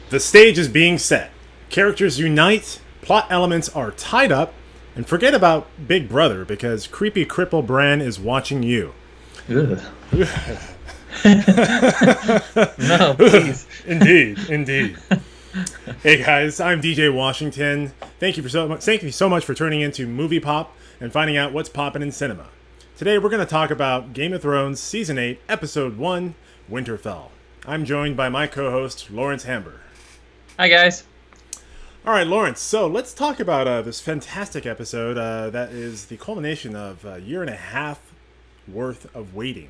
The stage is being set. Characters unite, plot elements are tied up, and forget about Big Brother because creepy cripple Bran is watching you. Ugh. No, please. Indeed. Hey guys, I'm DJ Washington. Thank you so much for turning into Movie Pop and finding out what's popping in cinema. Today we're going to talk about Game of Thrones Season 8, Episode 1, Winterfell. I'm joined by my co-host, Lawrence Hamber. Hi, guys. All right, Lawrence, so let's talk about this fantastic episode that is the culmination of a year and a half worth of waiting.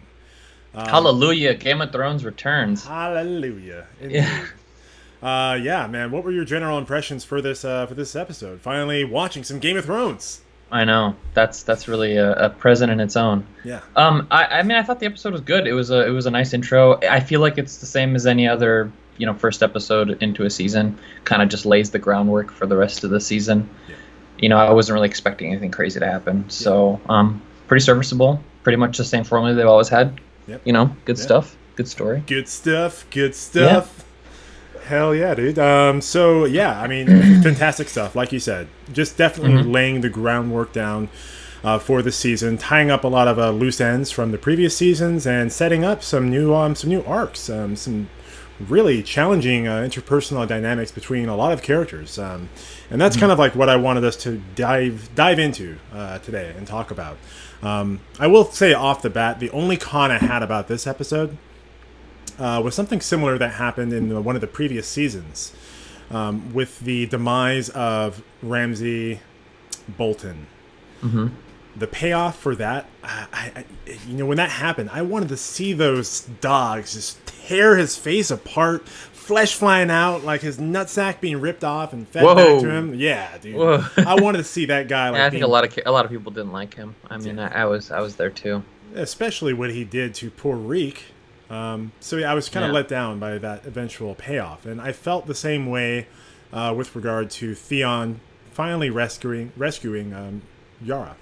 Hallelujah, Game of Thrones returns. Hallelujah. Yeah. Yeah, man, what were your general impressions for this episode? Finally watching some Game of Thrones. I know. That's really a present in its own. Yeah. I mean, I thought the episode was good. It was a nice intro. I feel like it's the same as any other, first episode into a season. Kind of just lays the groundwork for the rest of the season. Yeah. I wasn't really expecting anything crazy to happen. So, pretty serviceable. Pretty much the same formula they've always had. Yep. Good stuff. Good story. Good stuff. Yeah. Hell yeah, dude. So yeah, I mean, fantastic stuff. Like you said, just definitely laying the groundwork down for the season, tying up a lot of loose ends from the previous seasons, and setting up some new arcs, some really challenging interpersonal dynamics between a lot of characters, and that's kind of like what I wanted us to dive into today and talk about. I will say off the bat, the only con I had about this episode was something similar that happened in one of the previous seasons with the demise of Ramsay Bolton. Mm-hmm. The payoff for that, when that happened, I wanted to see those dogs just tear his face apart, flesh flying out, like his nutsack being ripped off and fed back to him. Yeah, dude. Whoa. I wanted to see that guy. I think a lot of people didn't like him. I mean, I was there too. Especially what he did to poor Reek. So yeah, I was kind of let down by that eventual payoff, and I felt the same way with regard to Theon finally rescuing Yara.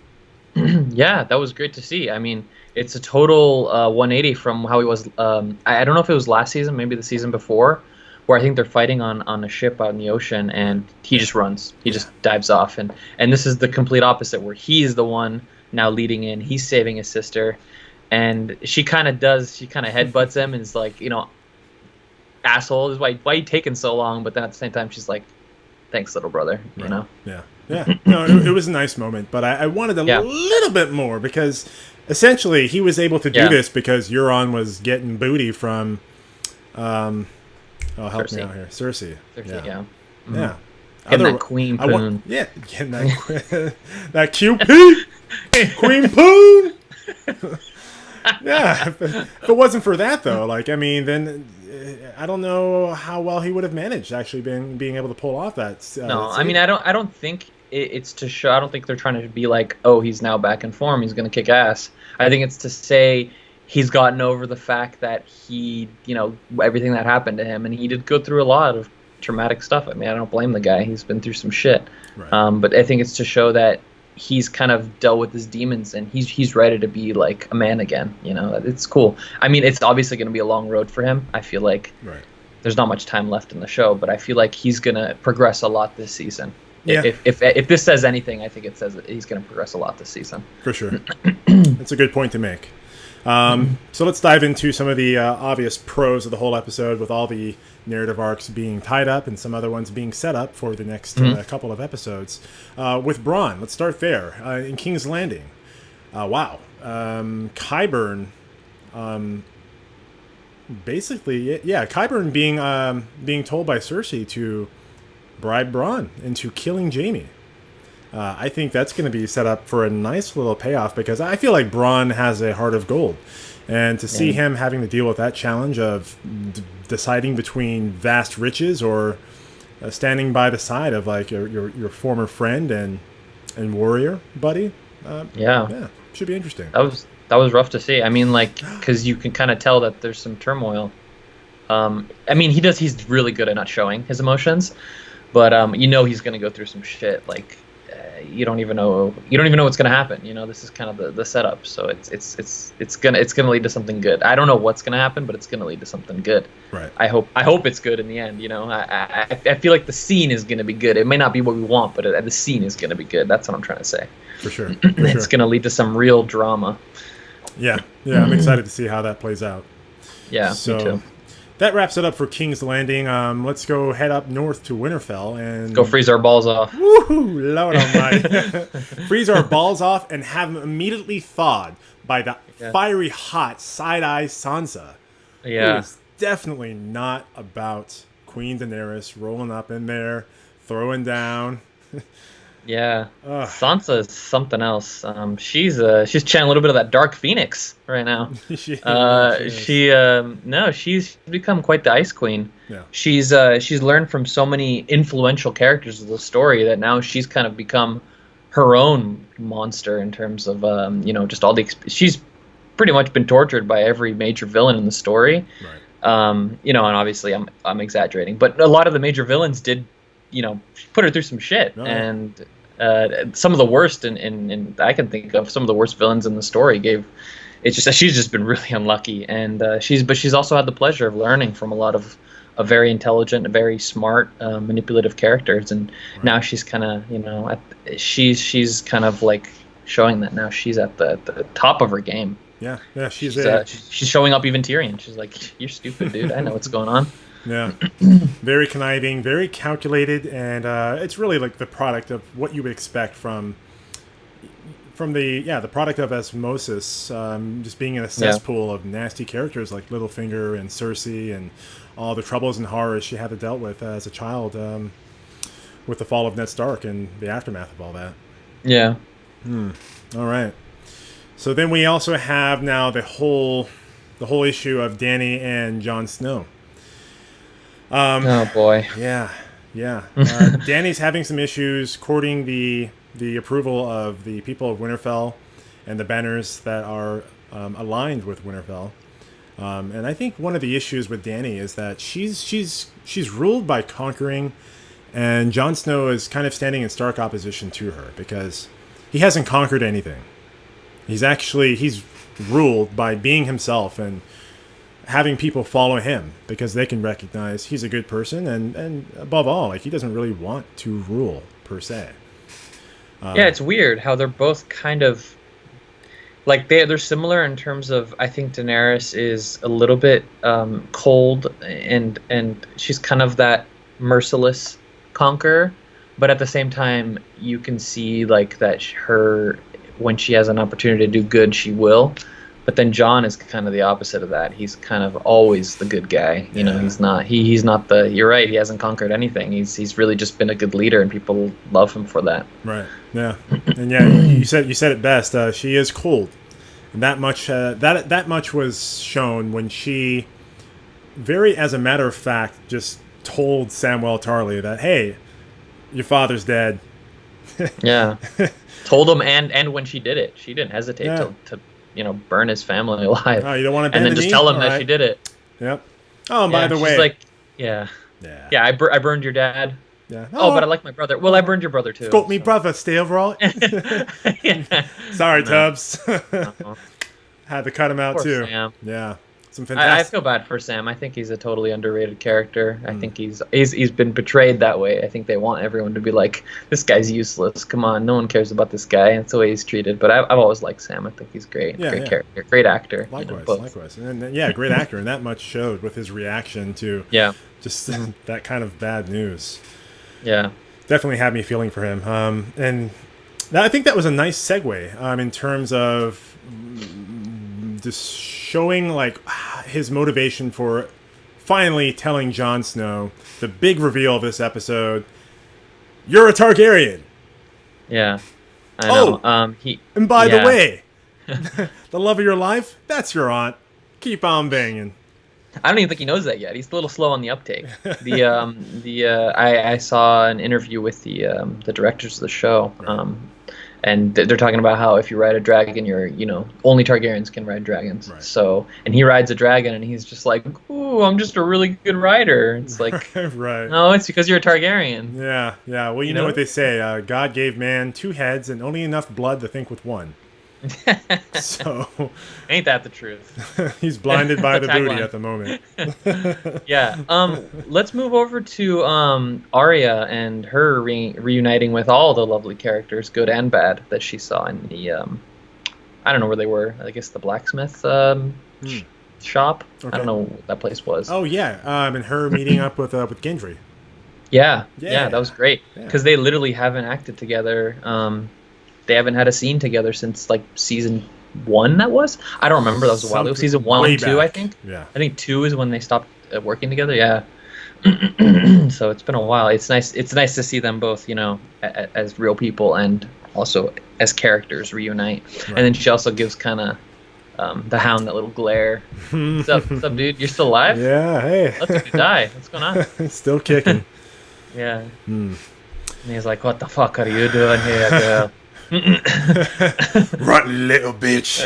Yeah, that was great to see. I mean, it's a total 180 from how he was. I don't know if it was last season, maybe the season before, where I think they're fighting on a ship out in the ocean, and he just runs. He just dives off, and this is the complete opposite, where he's the one now leading in. He's saving his sister. And she kind of headbutts him and is like, asshole, is why you taking so long? But then at the same time, she's like, thanks, little brother, Yeah. No, it was a nice moment, but I wanted a little bit more because essentially he was able to do this because Euron was getting booty from, help Cersei. me out here, Cersei. Yeah. Mm-hmm. Yeah. Getting that queen poon. Getting that that QP queen poon. Yeah, if it wasn't for that though, then I don't know how well he would have managed actually being able to pull off that. No, I mean I don't think it's to show. I don't think they're trying to be like, oh, he's now back in form, he's gonna kick ass. I think it's to say he's gotten over the fact that he, everything that happened to him, and he did go through a lot of traumatic stuff. I mean, I don't blame the guy. He's been through some shit. Right. But I think it's to show that he's kind of dealt with his demons and he's ready to be like a man again. It's cool. I mean, it's obviously going to be a long road for him. I feel like there's not much time left in the show, but I feel like he's going to progress a lot this season. Yeah. If this says anything, I think it says that he's going to progress a lot this season. For sure. That's a good point to make. So let's dive into some of the obvious pros of the whole episode, with all the narrative arcs being tied up and some other ones being set up for the next couple of episodes. With Bronn, let's start there. In King's Landing. Wow. Qyburn, basically, Qyburn being told by Cersei to bribe Bronn into killing Jaime. I think that's going to be set up for a nice little payoff because I feel like Bronn has a heart of gold. And to see him having to deal with that challenge of deciding between vast riches or standing by the side of like your former friend and warrior buddy, should be interesting. That was rough to see. I mean, like, because you can kind of tell that there's some turmoil. I mean, he's really good at not showing his emotions, but he's going to go through some shit. Like, you don't even know what's gonna happen. This is kind of the setup. So it's gonna lead to something good. I don't know what's gonna happen, but it's gonna lead to something good. Right. I hope it's good in the end. I feel like the scene is gonna be good. It may not be what we want, but the scene is gonna be good. That's what I'm trying to say. For sure. It's gonna lead to some real drama. Yeah, I'm excited to see how that plays out. Yeah, so, me too. That wraps it up for King's Landing. Let's go head up north to Winterfell and go freeze our balls off. Woohoo! Lord almighty. Freeze our balls off and have them immediately thawed by the fiery hot side-eye Sansa. Yeah. Who's definitely not about Queen Daenerys rolling up in there, throwing down. Yeah, Sansa is something else. She's channeling a little bit of that Dark Phoenix right now. She's become quite the Ice Queen. Yeah. She's learned from so many influential characters of the story that now she's kind of become her own monster in terms of just all the. She's pretty much been tortured by every major villain in the story. Right. And obviously I'm exaggerating, but a lot of the major villains did, put her through some shit. Oh. And some of the worst in I can think of some of the worst villains in the story she's just been really unlucky, and she's also had the pleasure of learning from a lot of very intelligent, very smart, manipulative characters, and now she's kind of she's kind of like showing that now she's at the top of her game. Yeah, she's showing up even Tyrion. She's like, "You're stupid, dude. I know what's going on." Yeah, very conniving, very calculated, and it's really like the product of what you would expect from the product of osmosis, just being in a cesspool of nasty characters like Littlefinger and Cersei and all the troubles and horrors she had to deal with as a child, with the fall of Ned Stark and the aftermath of all that. Yeah. All right. So then we also have now the whole issue of Dany and Jon Snow. Oh boy. Yeah. Dany's having some issues courting the approval of the people of Winterfell and the banners that are aligned with Winterfell. And I think one of the issues with Dany is that she's ruled by conquering, and Jon Snow is kind of standing in stark opposition to her because he hasn't conquered anything. He's ruled by being himself and having people follow him because they can recognize he's a good person, and above all, like, he doesn't really want to rule per se. Yeah, it's weird how they're both kind of like they're similar in terms of, I think Daenerys is a little bit cold and she's kind of that merciless conqueror, but at the same time you can see like that when she has an opportunity to do good, she will. But then Jon is kind of the opposite of that. He's kind of always the good guy. He's not the. You're right. He hasn't conquered anything. He's really just been a good leader, and people love him for that. Right. Yeah. And yeah, you said it best. She is cold, and that much was shown when she, very as a matter of fact, just told Samwell Tarly that, hey, your father's dead. Yeah. Told him, and when she did it, she didn't hesitate to burn his family alive. Oh, you don't want to, and then just tell him that she did it. Yep. Oh, and by the way, she's like, yeah. I burned your dad. Yeah. Oh, but I like my brother. Well, I burned your brother too. Got me brother, stay overall. Sorry, Tubbs. Had to cut him out too. Sam. Yeah. I feel bad for Sam. I think he's a totally underrated character. I think he's been portrayed that way. I think they want everyone to be like, this guy's useless. Come on, no one cares about this guy. And it's the way he's treated. But I've always liked Sam. I think he's great. Great character. Great actor. Likewise. And great actor. And that much showed with his reaction to just that kind of bad news. Yeah. Definitely had me feeling for him. And I think that was a nice segue in terms of just showing like his motivation for finally telling Jon Snow the big reveal of this episode: you're a Targaryen. Yeah, I know. And by the way, the love of your life, that's your aunt. Keep on banging. I don't even think he knows that yet. He's a little slow on the uptake. I saw an interview with the directors of the show. and they're talking about how if you ride a dragon, you're, only Targaryens can ride dragons. Right. So, and he rides a dragon, and he's just like, "Ooh, I'm just a really good rider." It's like, right. no, it's because you're a Targaryen. Yeah, yeah. Well, you know what they say: God gave man 2 heads and only enough blood to think with one. So, ain't that the truth? He's blinded by the booty tagline at the moment. Yeah. Let's move over to Arya and her reuniting with all the lovely characters, good and bad, that she saw in the I don't know where they were. I guess the blacksmith shop. Okay. I don't know what that place was. Oh yeah, and her meeting up with Gendry. Yeah, Yeah. that was great because they literally haven't acted together. They haven't had a scene together since like season 1. That was, I don't remember. That was a while. It was season 1 and 2, back. I think. Yeah. I think 2 is when they stopped working together. Yeah. So it's been a while. It's nice. It's nice to see them both, as real people and also as characters reunite. Right. And then she also gives kind of the Hound that little glare. What's up, dude? You're still alive? Yeah. Hey. Let's die. What's going on? Still kicking. Yeah. And he's like, "What the fuck are you doing here, girl?" Rotten little bitch.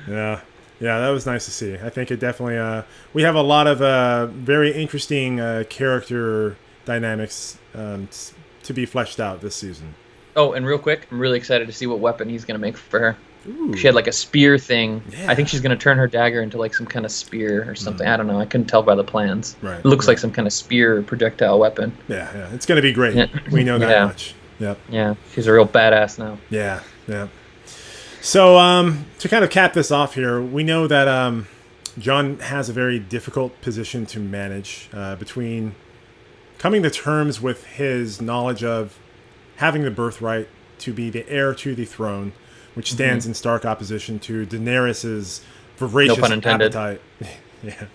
Yeah, that was nice to see. I think it definitely we have a lot of very interesting character dynamics to be fleshed out this season. Oh, and real quick, I'm really excited to see what weapon he's gonna make for her. Ooh. She had like a spear thing. Yeah. I think she's gonna turn her dagger into like some kind of spear or something. I don't know. I couldn't tell by the plans. Right. It looks like some kind of spear projectile weapon. Yeah, it's gonna be great. Yeah. We know that much. Yep. Yeah, she's a real badass now. Yeah. So to kind of cap this off here, we know that Jon has a very difficult position to manage between coming to terms with his knowledge of having the birthright to be the heir to the throne, which stands in stark opposition to Daenerys's voracious appetite. Yeah.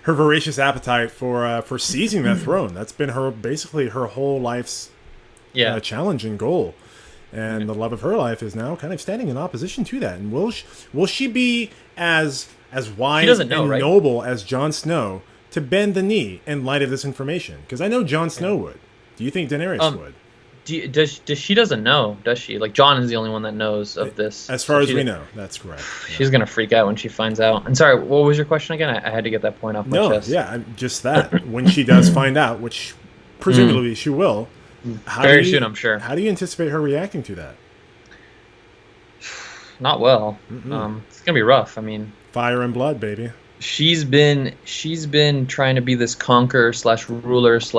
Her voracious appetite for seizing that throne. That's been basically her whole life's challenge and goal. And the love of her life is now kind of standing in opposition to that. And will she be as wise and noble as Jon Snow to bend the knee in light of this information? Because I know Jon Snow would. Do you think Daenerys would? She doesn't know, does she? Like, Jon is the only one that knows of this. As far as we know, that's correct. She's going to freak out when she finds out. And sorry, what was your question again? I had to get that point off my chest. Yeah, just that. When she does find out, which presumably she will, very soon, I'm sure. How do you anticipate her reacting to that? Not well. It's going to be rough. I mean, fire and blood, baby. She's been trying to be this conqueror / ruler /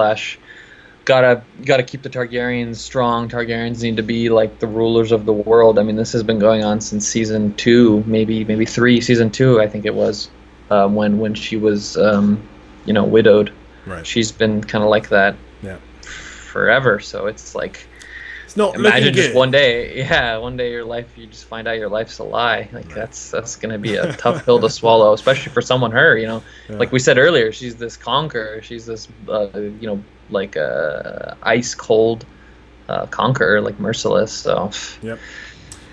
gotta keep the Targaryens strong. Targaryens need to be like the rulers of the world. I mean, this has been going on since season 2, maybe 3. Season 2, I think it was, when she was widowed. Right. She's been kind of like that. Yeah. Forever. So it's like, it's not imagine just good. one day your life, you just find out your life's a lie. Like that's gonna be a tough pill to swallow, especially for someone her. Like we said earlier, she's this conqueror. She's this like ice cold conqueror, like merciless. So yep,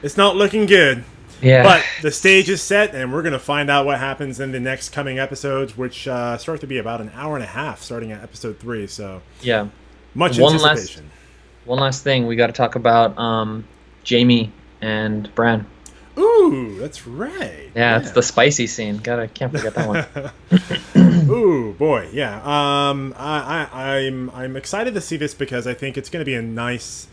it's not looking good. Yeah, but the stage is set, and we're gonna find out what happens in the next coming episodes, which start to be about an hour and a half, starting at episode 3. So yeah, much anticipation. One last thing, we got to talk about Jaime and Bran. Ooh, that's right. Yeah, it's the spicy scene. Can't forget that one. Ooh, boy, yeah. I'm excited to see this because I think it's going to be a nice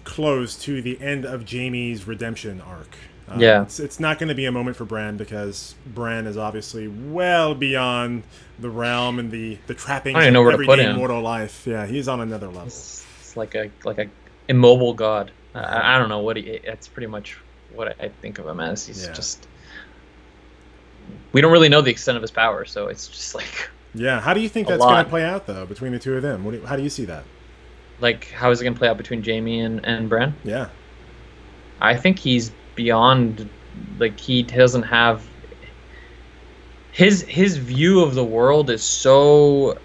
close to the end of Jaime's redemption arc. It's not going to be a moment for Bran because Bran is obviously well beyond the realm and the trappings of everyday mortal life. Yeah, he's on another level. It's like a immobile god. I don't know what it's pretty much what I think of him as. He's just, we don't really know the extent of his power, so it's just like, yeah. How do you think that's going to play out though between the two of them? How do you see that? Like, how is it going to play out between Jaime and Bran? Yeah, I think he's beyond, like, he doesn't have his view of the world is so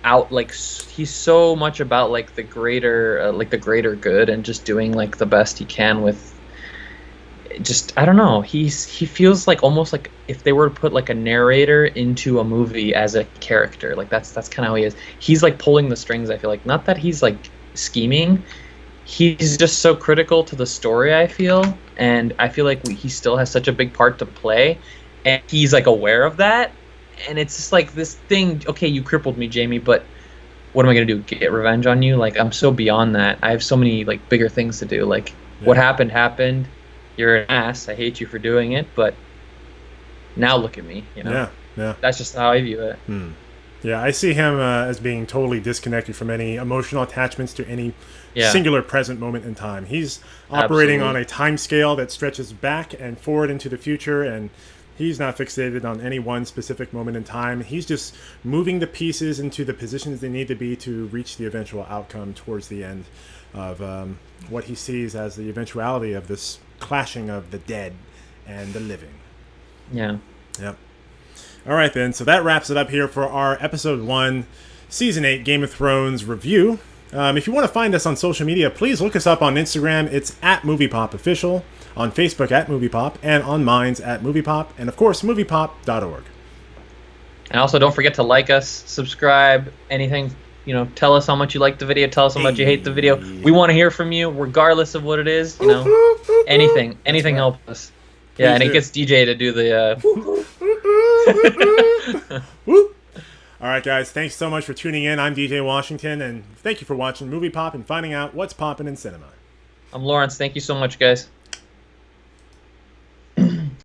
out, like, he's so much about like the greater good and just doing like the best he can with just I don't know. He feels like almost like if they were to put like a narrator into a movie as a character. Like that's kind of how he is. He's like pulling the strings. I feel like not that he's like scheming. He's just so critical to the story. I feel, and I feel like he still has such a big part to play, and he's like aware of that. And it's just like this thing. Okay, you crippled me, Jamie, but what am I gonna do? Get revenge on you? Like I'm so beyond that. I have so many like bigger things to do. Like what happened happened. You're an ass. I hate you for doing it, but now look at me. You know. Yeah. That's just how I view it. Yeah, I see him as being totally disconnected from any emotional attachments to any singular present moment in time. He's operating on a time scale that stretches back and forward into the future, and he's not fixated on any one specific moment in time. He's just moving the pieces into the positions they need to be to reach the eventual outcome towards the end of what he sees as the eventuality of this clashing of the dead and the living. Yeah. Yep. All right, then. So that wraps it up here for our Episode 1, Season 8 Game of Thrones review. If you want to find us on social media, please look us up on Instagram. It's at MoviePopOfficial, on Facebook at MoviePop, and on Minds at MoviePop, and of course, moviepop.org. And also, don't forget to like us, subscribe, anything. You know, tell us how much you like the video. Tell us how much you hate the video. We want to hear from you, regardless of what it is. You know, anything helps us. Yeah, and it gets DJ to do the. All right, guys. Thanks so much for tuning in. I'm DJ Washington, and thank you for watching Movie Pop and finding out what's popping in cinema. I'm Lawrence. Thank you so much, guys.